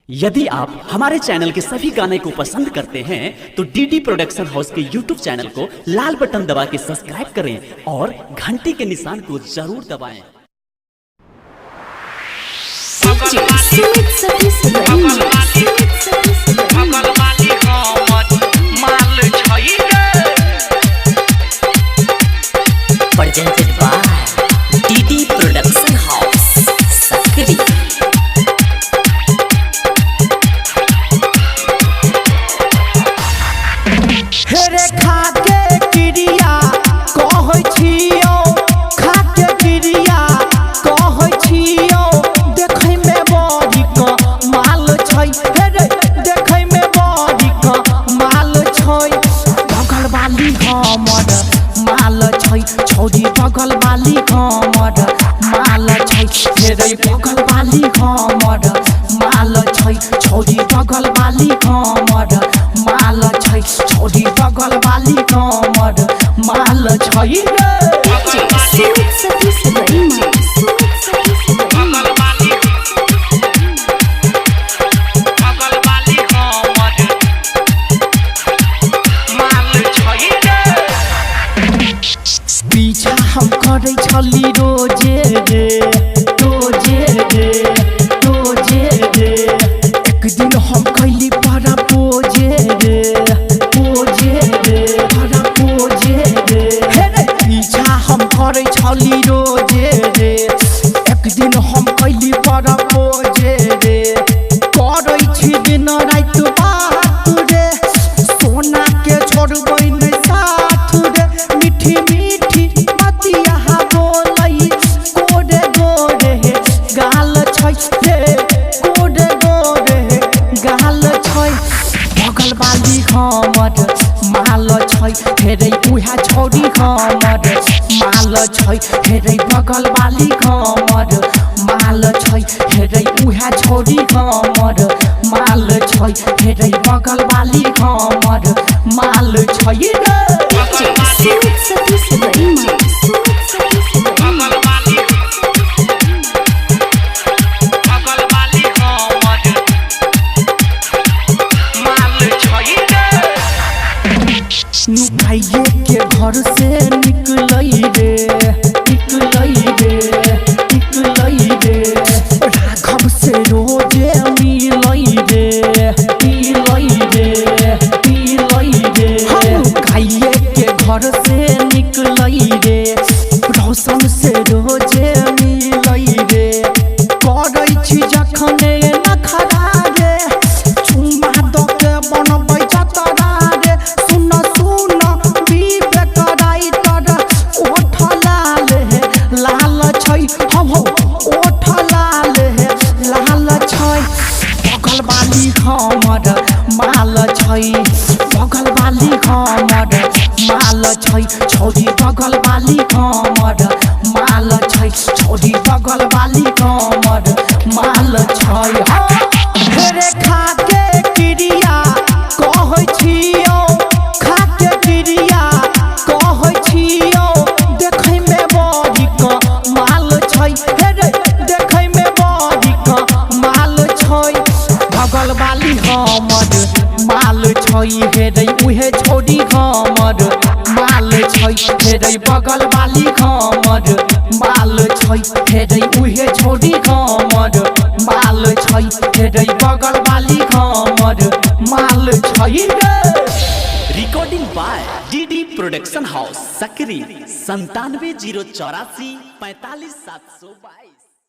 यदि आप हमारे चैनल के सभी गाने को पसंद करते हैं तो डीडी प्रोडक्शन हाउस के यूट्यूब चैनल को लाल बटन दबा के सब्सक्राइब करें और घंटी के निशान को जरूर दबाएं। Presented by DD Production House, Sakri। हेरे खाके क्रिया कहै छियो, खाके क्रिया कहै छियो, देखै में बड़ी माल छै। हेरे देखै में बड़ी माल छै, बगल वाली हमर माल छै, छौरी बगल वाली हमर माल छै। हेरे बगल वाली हमर माल छै, छौरी बगल वाली हमर माल छै, छौरी बगल वाली हमर माल छै रे। पीछा हम करै छली रोजे रे, रोजे रे, रोजे रे। एक दिन हम कैली बड़ा पोजे रे, पोजे रे, बड़ा पोजे रे। हेरे पीछा हम करै छली रोजे रे, एक दिन हम कैली बड़ा पोजे रे। करै छी दिन रात बात रे, सोना के छोड़बै नै साथ रे। मीठी मीठी मतिया बोलै, गोरे गोरे गाल छै रे, गोरे गोरे गाल छै। बगल वाली हमर माल छै, हेरे उहा छौरी हमर माल छै। हेरे बगल वाली हमर माल छै, हेरे उहा छौरी हमर माल छै। हेरे बगल वाली हमर माल छै रे। नुकाइए के घर से निकलई रे, निकलई रे, निकलई रे। राघव से रोजे मिलई रे, मिलई रे, मिलई रे। नुकाइए के घर से निकलई रे, रोशन से रोजे मिलई रे। करै छी जखने नखरा रे, चुम्मा द के बनबै जतरा रे। सुन सुन बीबे कराई तर ओठ लाल हे लाल छै, हम ओठ लाल हे लाल छै। बगल वाली हमर माल छै, बगल वाली हमर माल छै, छौरी बगल वाली हमर माल छै, छौरी बगल वाली हमर माल छै। हेरे खाके क्रिया कहै छियो, खाके क्रिया कहै छियो, देखै में बड़ी माल छै। हेरे देखै में बड़ी माल छै, बगल वाली हमर माल छै। हेरे उहे छौरी हमर माल छै, हेरे बगल वाली हमर माल छै। हेरे उहे छौरी हमर माल छै, हेरे बगल वाली हमर माल छै रे। Recording by DD production house Sakri 97 084 45 722।